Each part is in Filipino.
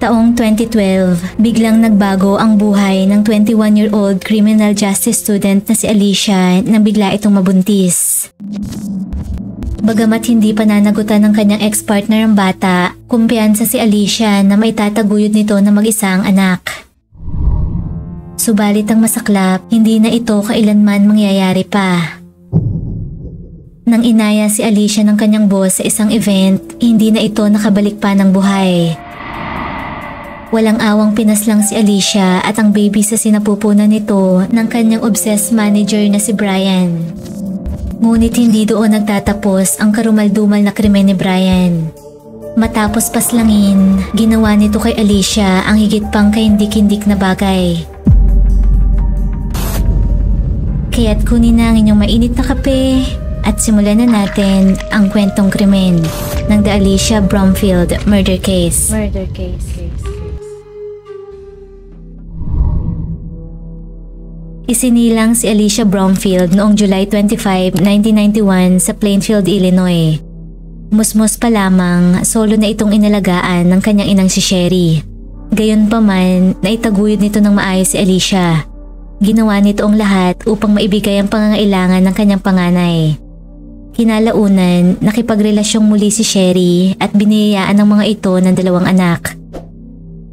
Taong 2012, biglang nagbago ang buhay ng 21-year-old criminal justice student na si Alicia nang bigla itong mabuntis. Bagamat hindi pananagutan ng kanyang ex-partner ang bata, kumpiyansa si Alicia na may tataguyod nito na mag-isa ang anak. Subalit ang masaklap, hindi na ito kailanman mangyayari pa. Nang inaya si Alicia ng kanyang boss sa isang event, hindi na ito nakabalik pa ng buhay. Walang awang pinaslang si Alicia at ang baby sa sinapupunan nito ng kanyang obsessed manager na si Brian. Ngunit hindi doon nagtatapos ang karumal-dumal na krimen ni Brian. Matapos paslangin, ginawa nito kay Alicia ang higit pang kahindik-hindik na bagay. Kaya't kunin na ang inyong mainit na kape at simulan na natin ang kwentong krimen ng The Alicia Bromfield Murder Case. Isinilang si Alicia Bromfield noong July 25, 1991 sa Plainfield, Illinois. Musmos pa lamang, solo na itong inalagaan ng kanyang inang si Sherry. Gayunpaman, naitaguyod nito ng maayos si Alicia. Ginawa nito ang lahat upang maibigay ang pangangailangan ng kanyang panganay. Kinalaunan, nakipagrelasyong muli si Sherry at biniyayaan ng mga ito ng 2 anak.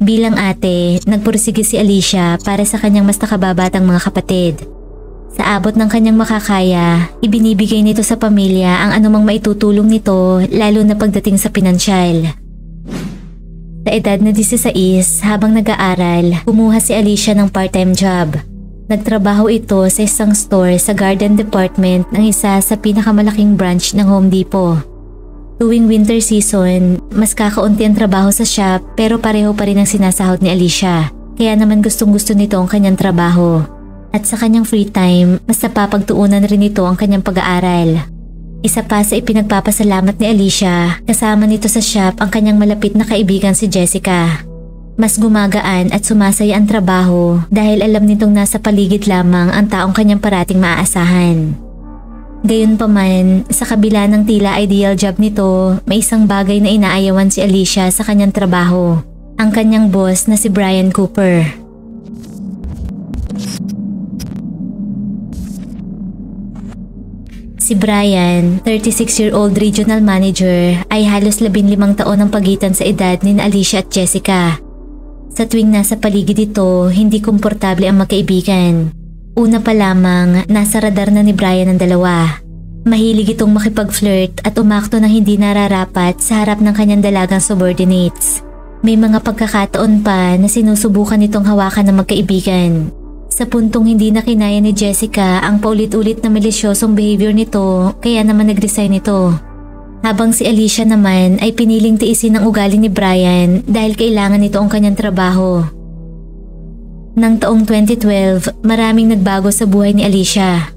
Bilang ate, nagpursige si Alicia para sa kanyang mas nakababatang mga kapatid. Sa abot ng kanyang makakaya, ibinibigay nito sa pamilya ang anumang maitutulong nito lalo na pagdating sa pinansyal. Sa edad na 16, habang nag-aaral, kumuha si Alicia ng part-time job. Nagtrabaho ito sa isang store sa garden department ng isa sa pinakamalaking branch ng Home Depot. Tuwing winter season, mas kakaunti ang trabaho sa shop pero pareho pa rin ang sinasahod ni Alicia. Kaya naman gustong-gusto nito ang kanyang trabaho. At sa kanyang free time, mas napapagtuunan rin ito ang kanyang pag-aaral. Isa pa sa ipinagpapasalamat ni Alicia, kasama nito sa shop ang kanyang malapit na kaibigan si Jessica. Mas gumagaan at sumasaya ang trabaho dahil alam nitong nasa paligid lamang ang taong kanyang parating maaasahan. Gayunpaman, sa kabila ng tila ideal job nito, may isang bagay na inaayawan si Alicia sa kanyang trabaho. Ang kanyang boss na si Brian Cooper. Si Brian, 36-year-old regional manager, ay halos 15 taon ang pagitan sa edad ni Alicia at Jessica. Sa tuwing nasa paligid ito, hindi komportable ang magkaibigan. Una pa lamang, nasa radar na ni Brian ang dalawa. Mahilig itong makipag-flirt at umakto ng hindi nararapat sa harap ng kanyang dalagang subordinates. May mga pagkakataon pa na sinusubukan nitong hawakan ng magkaibigan. Sa puntong hindi na kinaya ni Jessica ang paulit-ulit na malisyosong behavior nito, kaya naman nag-resign ito. Habang si Alicia naman ay piniling tiisin ang ugali ni Brian dahil kailangan nito ang kanyang trabaho. Nang taong 2012, maraming nagbago sa buhay ni Alicia.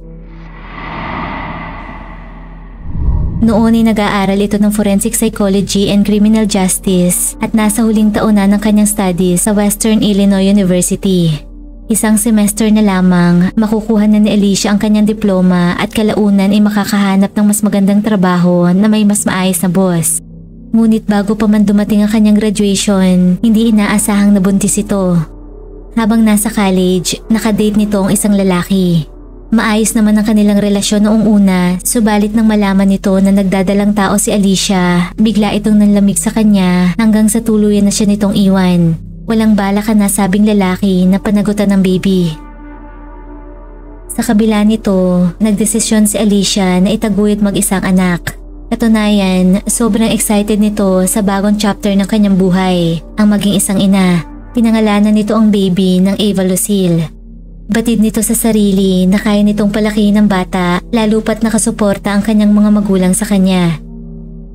Noon ay nag-aaral ito ng forensic psychology and criminal justice at nasa huling taon na ng kanyang studies sa Western Illinois University. Isang semester na lamang, makukuha na ni Alicia ang kanyang diploma at kalaunan ay makakahanap ng mas magandang trabaho na may mas maayos na boss. Ngunit bago pa man dumating ang kanyang graduation, hindi inaasahang nabuntis ito. Habang nasa college, nakadate nito ang isang lalaki. Maayos naman ang kanilang relasyon noong una, subalit nang malaman nito na nagdadalang tao si Alicia, bigla itong nanlamig sa kanya hanggang sa tuluyan na siya nitong iwan. Walang balak ang nasabing lalaki na panagutan ng baby. Sa kabila nito, nagdesisyon si Alicia na itaguyod mag-isang anak. Katunayan, sobrang excited nito sa bagong chapter ng kanyang buhay, ang maging isang ina. Pinangalanan nito ang baby ng Ava Lucille. Batid nito sa sarili na kaya nitong palakihin ng bata lalo pat nakasuporta ang kanyang mga magulang sa kanya.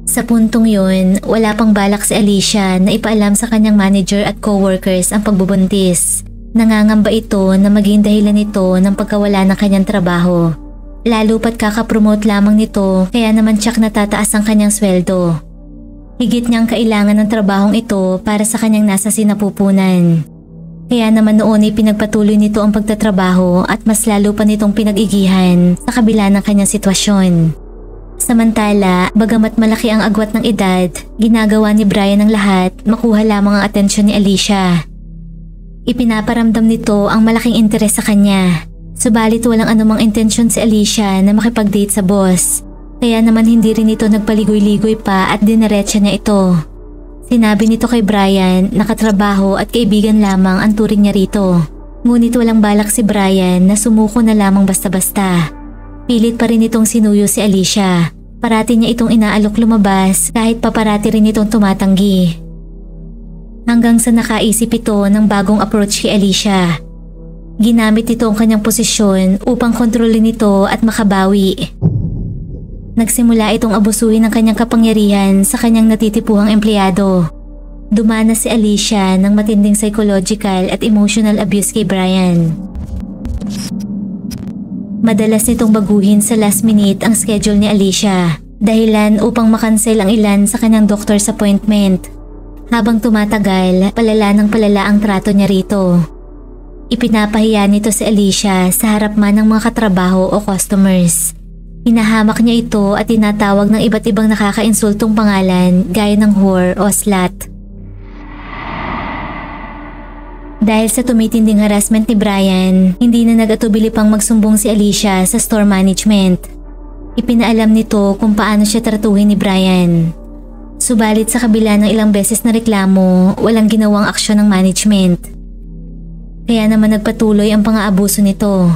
Sa puntong yun, wala pang balak si Alicia na ipaalam sa kanyang manager at coworkers ang pagbubuntis. Nangangamba ito na maging dahilan nito ng pagkawala ng kanyang trabaho. Lalo pat kakapromote lamang nito kaya naman tsak natataas ang kanyang sweldo. Higit niyang kailangan ng trabahong ito para sa kanyang nasa sinapupunan. Kaya naman noon ay pinagpatuloy nito ang pagtatrabaho at mas lalo pa nitong pinag-igihan sa kabila ng kanyang sitwasyon. Samantala, bagamat malaki ang agwat ng edad, ginagawa ni Brian ang lahat makuha lamang ang atensyon ni Alicia. Ipinaparamdam nito ang malaking interes sa kanya. Subalit walang anumang intensyon si Alicia na makipag-date sa boss. Kaya naman hindi rin ito nagpaligoy-ligoy pa at diniretsa niya ito. Sinabi nito kay Brian na katrabaho at kaibigan lamang ang turing niya rito. Ngunit walang balak si Brian na sumuko na lamang basta-basta. Pilit pa rin itong sinuyo si Alicia. Parati niya itong inaalok lumabas kahit paparati rin itong tumatanggi. Hanggang sa nakaisip ito ng bagong approach kay Alicia. Ginamit ito ang kanyang posisyon upang kontrolin ito at makabawi. Nagsimula itong abusuhin ng kanyang kapangyarihan sa kanyang natitipuhang empleyado. Dumanas si Alicia ng matinding psychological at emotional abuse kay Brian. Madalas nitong baguhin sa last minute ang schedule ni Alicia, dahilan upang makancel ang ilan sa kanyang doctor's appointment. Habang tumatagal, palala ng palala ang trato niya rito. Ipinapahiya nito si Alicia sa harap man ng mga katrabaho o customers. Hinahamak niya ito at tinatawag ng iba't ibang nakakainsultong pangalan gaya ng whore o slut. Dahil sa tumitinding harassment ni Brian, hindi na nag-atubili pang magsumbong si Alicia sa store management. Ipinaalam nito kung paano siya tratuhin ni Brian. Subalit sa kabila ng ilang beses na reklamo, walang ginawang aksyon ng management. Kaya naman nagpatuloy ang pang-aabuso nito.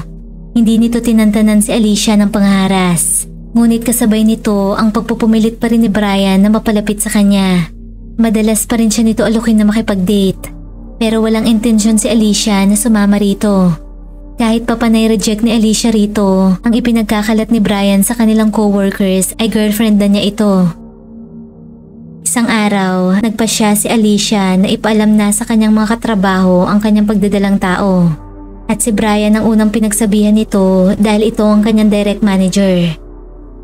Hindi nito tinantanan si Alicia ng panghaharas. Ngunit kasabay nito ang pagpupumilit pa rin ni Brian na mapalapit sa kanya. Madalas pa rin siya nito alukin na makipag-date. Pero walang intensyon si Alicia na sumama rito. Kahit pa panay reject ni Alicia rito, ang ipinagkakalat ni Brian sa kanilang coworkers ay girlfriend na niya ito. Isang araw, nagpasya si Alicia na ipaalam na sa kanyang mga katrabaho ang kanyang pagdadalang tao. At si Brian ang unang pinagsabihan nito dahil ito ang kanyang direct manager.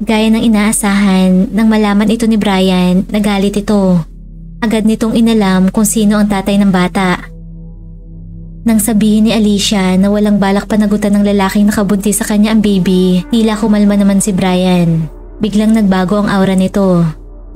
Gaya ng inaasahan, nang malaman ito ni Brian, nagalit ito. Agad nitong inalam kung sino ang tatay ng bata. Nang sabihin ni Alicia na walang balak panagutan ng lalaking nakabuntis sa kanya ang baby, tila kumalma naman si Brian. Biglang nagbago ang aura nito.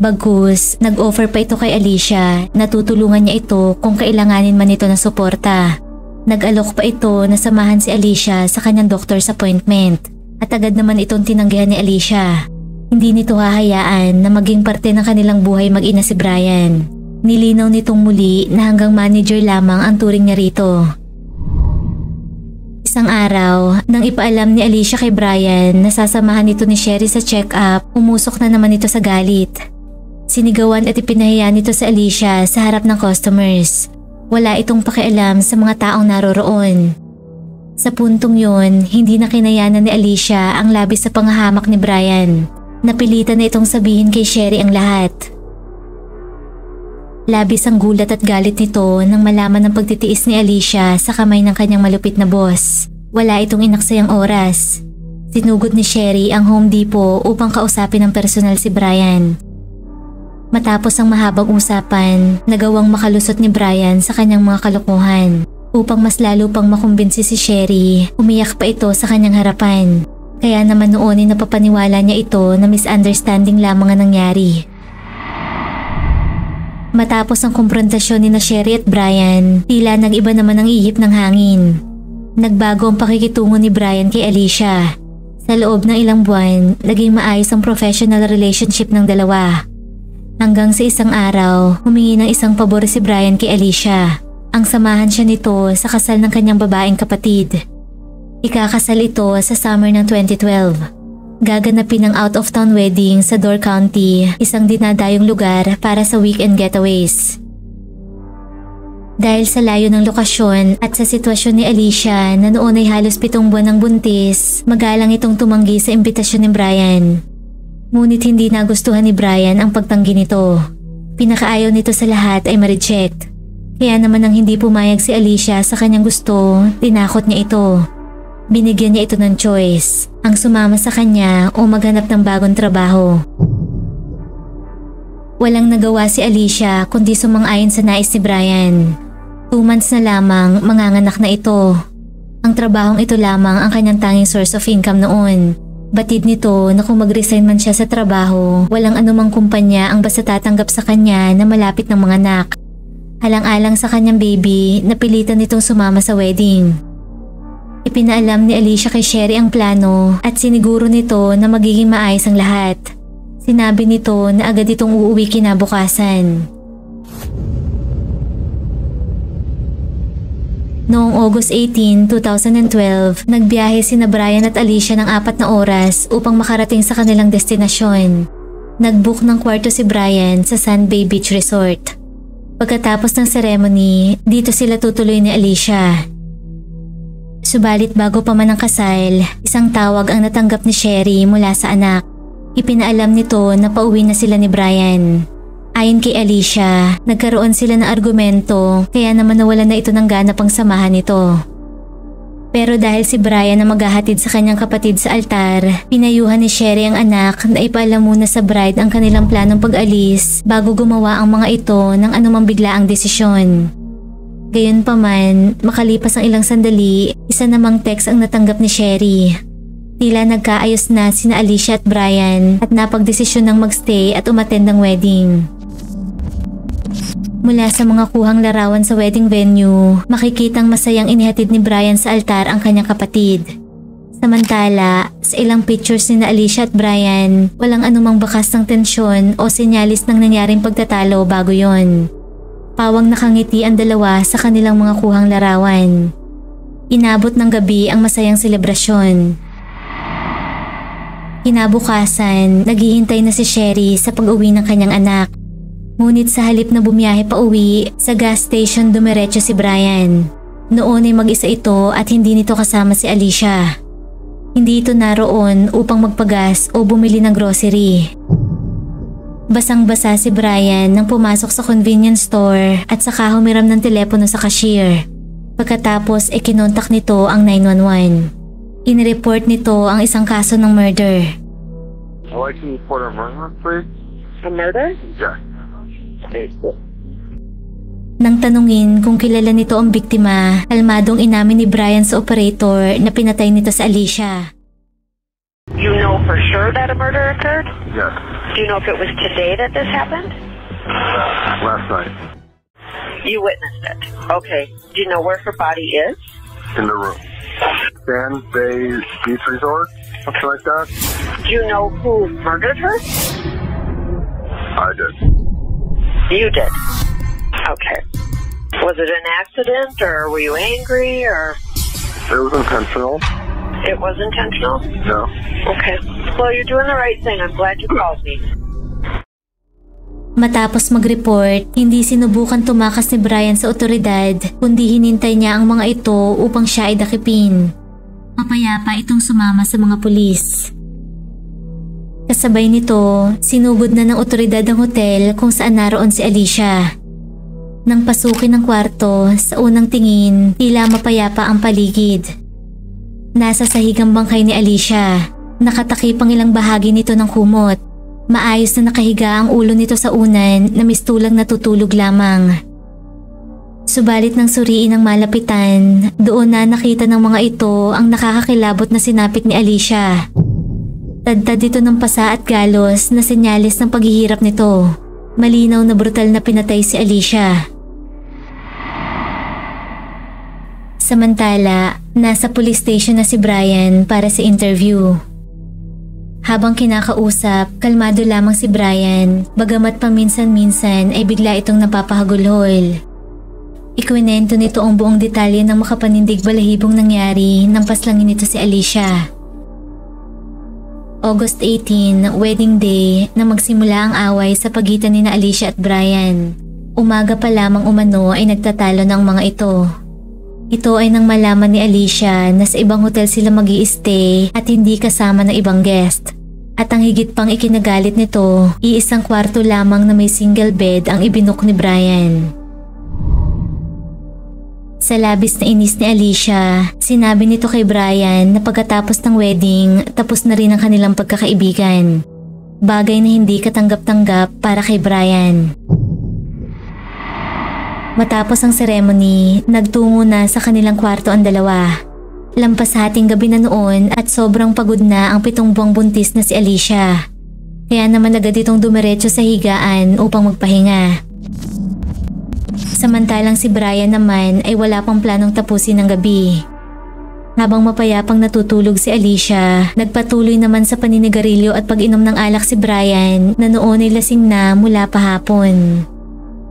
Bagkus, nag-offer pa ito kay Alicia na tutulungan niya ito kung kailanganin man ito ng suporta. Nag-alok pa ito na samahan si Alicia sa kanyang doctor's appointment at agad naman itong tinanggihan ni Alicia. Hindi nito hahayaan na maging parte ng kanilang buhay mag-ina si Brian. Nilinaw nitong muli na hanggang manager lamang ang turing niya rito. Isang araw, nang ipaalam ni Alicia kay Brian na sasamahan ito ni Sherry sa check-up, umusok na naman ito sa galit. Sinigawan at ipinahiya nito sa Alicia sa harap ng customers. Wala itong pakialam sa mga taong naroroon. Sa puntong yon, hindi na kinayanan ni Alicia ang labis sa panghahamak ni Brian. Napilitan na itong sabihin kay Sherry ang lahat. Labis ang gulat at galit nito nang malaman ng pagtitiis ni Alicia sa kamay ng kanyang malupit na boss. Wala itong inaksayang oras. Sinugod ni Sherry ang Home Depot upang kausapin ng personal si Brian. Matapos ang mahabang usapan, nagawang makalusot ni Brian sa kanyang mga kalokohan. Upang mas lalo pang makumbinsi si Sherry, umiyak pa ito sa kanyang harapan. Kaya naman noon ay napapaniwala niya ito na misunderstanding lamang ang nangyari. Matapos ang komprontasyon ni Sherry at Brian, tila nag-iba naman ang ihip ng hangin. Nagbago ang pakikitungo ni Brian kay Alicia. Sa loob ng ilang buwan, naging maayos ang professional relationship ng dalawa. Hanggang sa isang araw, humingi ng isang pabor si Brian kay Alicia. Ang samahan siya nito sa kasal ng kanyang babaeng kapatid. Ikakasal ito sa summer ng 2012. Gaganapin ang out-of-town wedding sa Door County, isang dinadayong lugar para sa weekend getaways. Dahil sa layo ng lokasyon at sa sitwasyon ni Alicia na noon ay halos 7 buwan ng buntis, magalang itong tumanggi sa imbitasyon ni Brian. Ngunit hindi nagustuhan ni Brian ang pagtanggi nito. Pinakaayaw nito sa lahat ay ma-reject. Kaya naman nang hindi pumayag si Alicia sa kanyang gusto, tinakot niya ito. Binigyan niya ito ng choice, ang sumama sa kanya o maghanap ng bagong trabaho. Walang nagawa si Alicia kundi sumang-ayon sa nais ni Brian. 2 months na lamang manganganak na ito. Ang trabahong ito lamang ang kanyang tanging source of income noon. Batid nito na kung mag-resign man siya sa trabaho, walang anumang kumpanya ang basta tatanggap sa kanya na malapit ng mga anak. Alang-alang sa kanyang baby, napilitan nitong sumama sa wedding. Ipinaalam ni Alicia kay Sherry ang plano at siniguro nito na magiging maayos ang lahat. Sinabi nito na agad itong uuwi kinabukasan. Noong August 18, 2012, nagbiyahe sina Brian at Alicia ng 4 na oras upang makarating sa kanilang destinasyon. Nag-book ng kwarto si Brian sa Sand Bay Beach Resort. Pagkatapos ng ceremony, dito sila tutuloy ni Alicia. Subalit bago pa man ang kasal, isang tawag ang natanggap ni Sherry mula sa anak. Ipinaalam nito na pauwi na sila ni Brian. Ayon kay Alicia, nagkaroon sila ng argumento kaya naman nawalan na ito ng gana pang samahan nito. Pero dahil si Brian na maghahatid sa kanyang kapatid sa altar, pinayuhan ni Sherry ang anak na ipaalam muna sa bride ang kanilang planong pag-alis bago gumawa ang mga ito ng anumang biglaang desisyon. Gayunpaman, makalipas ang ilang sandali, isa namang text ang natanggap ni Sherry. Tila nagkaayos na sina Alicia at Brian at napagdesisyon ng magstay at umattend ng wedding. Mula sa mga kuhang larawan sa wedding venue, makikitang masayang inihatid ni Brian sa altar ang kanyang kapatid. Samantala, sa ilang pictures ni Alicia at Brian, walang anumang bakas ng tensyon o senyalis ng nangyaring pagtatalo bago yon. Pawang nakangiti ang dalawa sa kanilang mga kuhang larawan. Inabot ng gabi ang masayang selebrasyon. Kinabukasan, naghihintay na si Sherry sa pag-uwi ng kanyang anak. Ngunit sa halip na bumiyahe pa uwi, sa gas station dumiretso si Brian. Noon ay mag-isa ito at hindi nito kasama si Alicia. Hindi ito naroon upang magpagas o bumili ng grocery. Basang-basa si Brian nang pumasok sa convenience store at saka humiram ng telepono sa cashier. Pagkatapos ay kinontak nito ang 911. Inireport nito ang isang kaso ng murder. I'd like to report a murder, please. A murder? Yeah. Nang tanungin kung kilala nito ang biktima, kalmadong inamin ni Brian sa operator na pinatay nito sa Alicia. You know for sure that a murder occurred? Yes. Do you know if it was today that this happened? Last night. You witnessed it. Okay. Do you know where her body is? In the room. Sand Bay Beach Resort? Something like that? Do you know who murdered her? I did. You did. Okay. Was it an accident or were you angry or? It was intentional. It was intentional? No. Okay. Well, you're doing the right thing. I'm glad you called me. Matapos mag-report, hindi sinubukan tumakas ni Brian sa otoridad kundi hinintay niya ang mga ito upang siya ay dakipin. Mapayapa itong sumama sa mga pulis. Kasabay nito, sinugod na ng otoridad ang hotel kung saan naroon si Alicia. Nang pasukin ng kwarto, sa unang tingin, tila mapayapa ang paligid. Nasa sahig ang bangkay ni Alicia. Nakatakip ang ilang bahagi nito ng kumot. Maayos na nakahiga ang ulo nito sa unan na mistulang natutulog lamang. Subalit nang suriin ang malapitan, doon na nakita ng mga ito ang nakakakilabot na sinapit ni Alicia. Tadtad dito ng pasa at galos na senyalis ng paghihirap nito. Malinaw na brutal na pinatay si Alicia. Samantala, nasa police station na si Brian para sa interview. Habang kinakausap, kalmado lamang si Brian, bagamat paminsan-minsan ay bigla itong napapahagulhol. Ikwinento nito ang buong detalye ng makapanindig balahibong nangyari nang paslangin nito si Alicia. August 18, wedding day, na magsimula ang away sa pagitan ni Alicia at Brian. Umaga pa lamang umano ay nagtatalo ng mga ito. Ito ay nang malaman ni Alicia na sa ibang hotel sila mag-i-stay at hindi kasama ng ibang guest. At ang higit pang ikinagalit nito, iisang kwarto lamang na may single bed ang ibinook ni Brian. Sa labis na inis ni Alicia, sinabi nito kay Brian na pagkatapos ng wedding, tapos na rin ang kanilang pagkakaibigan. Bagay na hindi katanggap-tanggap para kay Brian. Matapos ang ceremony, nagtungo na sa kanilang kwarto ang dalawa. Lampas hating gabi na noon at sobrang pagod na ang 7 buwang buntis na si Alicia. Kaya naman agad itong dumiretso sa higaan upang magpahinga. Samantalang si Brian naman ay wala pang planong tapusin ng gabi. Habang mapayapang natutulog si Alicia, nagpatuloy naman sa paninigarilyo at pag-inom ng alak si Brian na noon ay lasing na mula pahapon.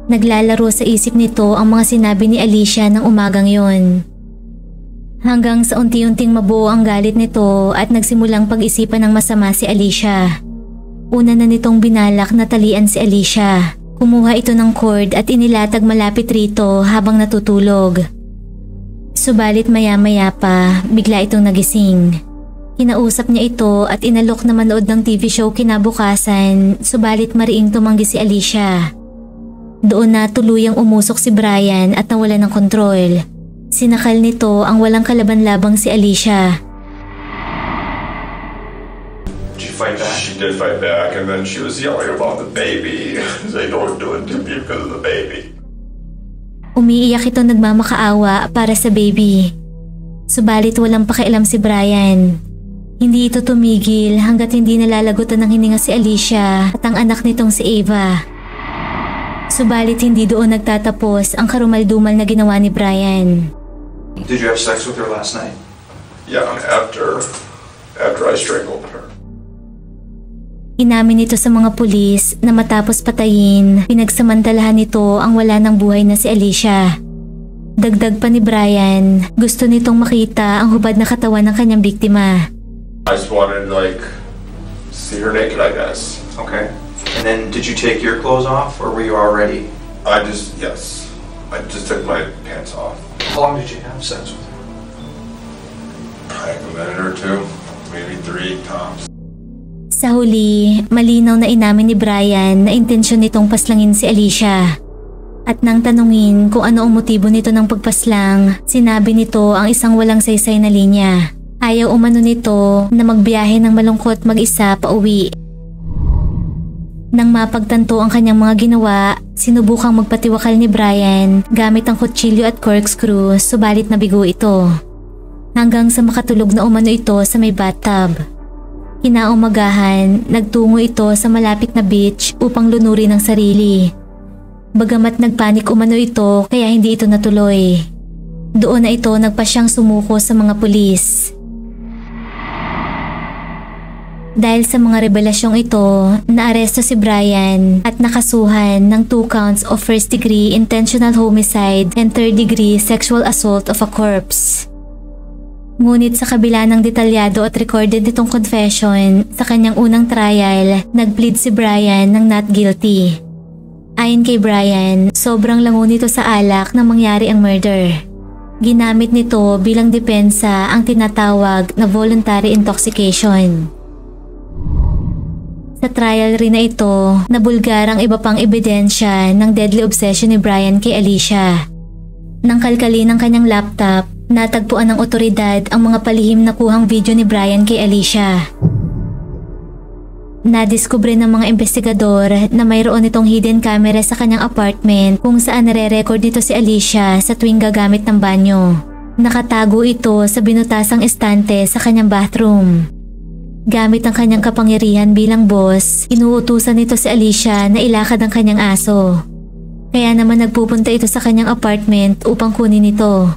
Naglalaro sa isip nito ang mga sinabi ni Alicia ng umagang yon. Hanggang sa unti-unting mabuo ang galit nito at nagsimulang pag-isipan ng masama si Alicia. Una na nitong binalak na talian si Alicia. Kumuha ito ng cord at inilatag malapit rito habang natutulog. Subalit maya-maya pa, bigla itong nagising. Kinausap niya ito at inalok na manood ng TV show kinabukasan, subalit mariing tumanggi si Alicia. Doon na tuluyang umusok si Brian at nawala ng kontrol. Sinakal nito ang walang kalaban-labang si Alicia. Did you fight back? She did fight back, and then she was yelling about the baby. They don't do it to me because of the baby. Umiiyak ito nagmamakaawa para sa baby. Subalit walang pakialam si Brian. Hindi ito tumigil hanggat hindi nalalagutan ng hininga si Alicia at ang anak nitong si Ava. Subalit hindi doon nagtatapos ang karumaldumal na ginawa ni Brian. Did you have sex with her last night? Yeah, after I strangled her. Inamin nito sa mga pulis na matapos patayin, pinagsamantalahan nito ang wala ng buhay na si Alicia. Dagdag pa ni Brian, gusto nitong makita ang hubad na katawan ng kanyang biktima. I just wanted to see her naked, I guess. Okay. And then did you take your clothes off or were you already? Yes. I just took my pants off. How long did you have sex with her? Like a minute or two, maybe 3 tops. Sa huli, malinaw na inamin ni Brian na intensyon nitong paslangin si Alicia. At nang tanungin kung ano ang motibo nito ng pagpaslang, sinabi nito ang isang walang saysay na linya. Ayaw umano nito na magbiyahe ng malungkot mag-isa pa uwi. Nang mapagtanto ang kanyang mga ginawa, sinubukang magpatiwakal ni Brian gamit ang kutsilyo at corkscrew, subalit nabigo ito. Hanggang sa makatulog na umano ito sa may bathtub. Kinaumagahan, nagtungo ito sa malapit na beach upang lunurin ang sarili. Bagamat nagpanik umano ito kaya hindi ito natuloy. Doon na ito nagpasyang sumuko sa mga pulis. Dahil sa mga revelasyong ito, naaresto si Brian at nakasuhan ng 2 counts of first-degree intentional homicide and third-degree sexual assault of a corpse. Ngunit sa kabila ng detalyado at recorded nitong confession sa kanyang unang trial, nag-plead si Brian ng not guilty. Ayon kay Brian, sobrang lango nito sa alak nang mangyari ang murder. Ginamit nito bilang depensa ang tinatawag na voluntary intoxication. Sa trial rin na ito, nabulgar ang iba pang ebidensya ng deadly obsession ni Brian kay Alicia. Nang kalkalin ng kanyang laptop, natagpuan ng otoridad ang mga palihim na kuhang video ni Brian kay Alicia. Nadiskubre ng mga investigador na mayroon itong hidden camera sa kanyang apartment kung saan nare-record nito si Alicia sa tuwing gagamit ng banyo. Nakatago ito sa binutasang estante sa kanyang bathroom. Gamit ang kanyang kapangyarihan bilang boss, inuutusan nito si Alicia na ilakad ang kanyang aso. Kaya naman nagpupunta ito sa kanyang apartment upang kunin ito.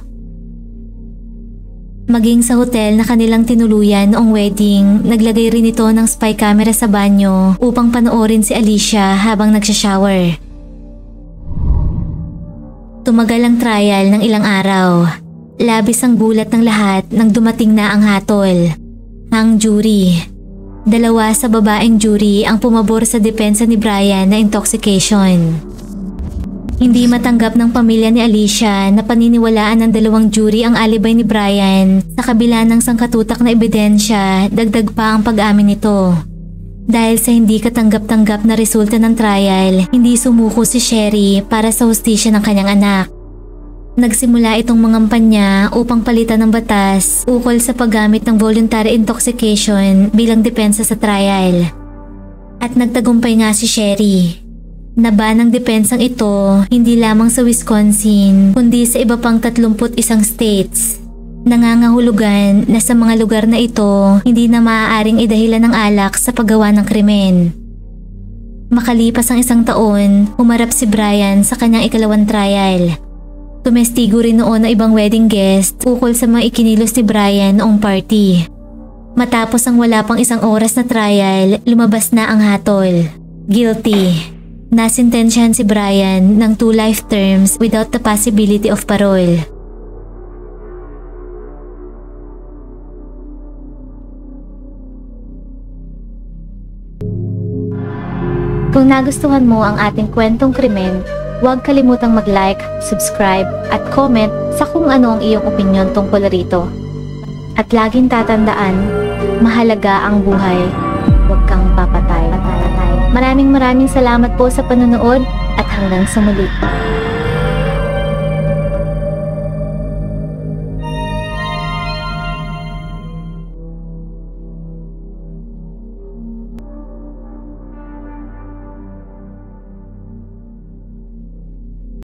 Maging sa hotel na kanilang tinuluyan noong wedding, naglagay rin ito ng spy camera sa banyo upang panoorin si Alicia habang nagsha-shower. Tumagal ang trial ng ilang araw. Labis ang gulat ng lahat nang dumating na ang hatol. Ang jury. 2 sa babaeng jury ang pumabor sa depensa ni Brian na intoxication. Hindi matanggap ng pamilya ni Alicia na paniniwalaan ng 2 jury ang alibay ni Brian sa kabila ng sangkatutak na ebidensya, dagdag pa ang pag-amin nito. Dahil sa hindi katanggap-tanggap na resulta ng trial, hindi sumuko si Sherry para sa hustisya ng kanyang anak. Nagsimula itong mangampanya upang palitan ng batas ukol sa paggamit ng voluntary intoxication bilang depensa sa trial. At nagtagumpay nga si Sherry. Naban ang depensang ito hindi lamang sa Wisconsin kundi sa iba pang 31 states. Nangangahulugan na sa mga lugar na ito, hindi na maaaring idahilan ng alak sa paggawa ng krimen. Makalipas ang 1 taon, humarap si Brian sa kanyang ikalawang trial. Tumestigo rin noon ang ibang wedding guest ukol sa mga ikinilos ni Brian noong party. Matapos ang wala pang 1 oras na trial, lumabas na ang hatol. Guilty. Nasintensyahan si Brian ng 2 life terms without the possibility of parole. Kung nagustuhan mo ang ating kwentong krimen, huwag kalimutang mag-like, subscribe at comment sa kung ano ang iyong opinyon tungkol rito. At laging tatandaan, mahalaga ang buhay, huwag kang papatay. Maraming salamat po sa panonood at hanggang sa muli.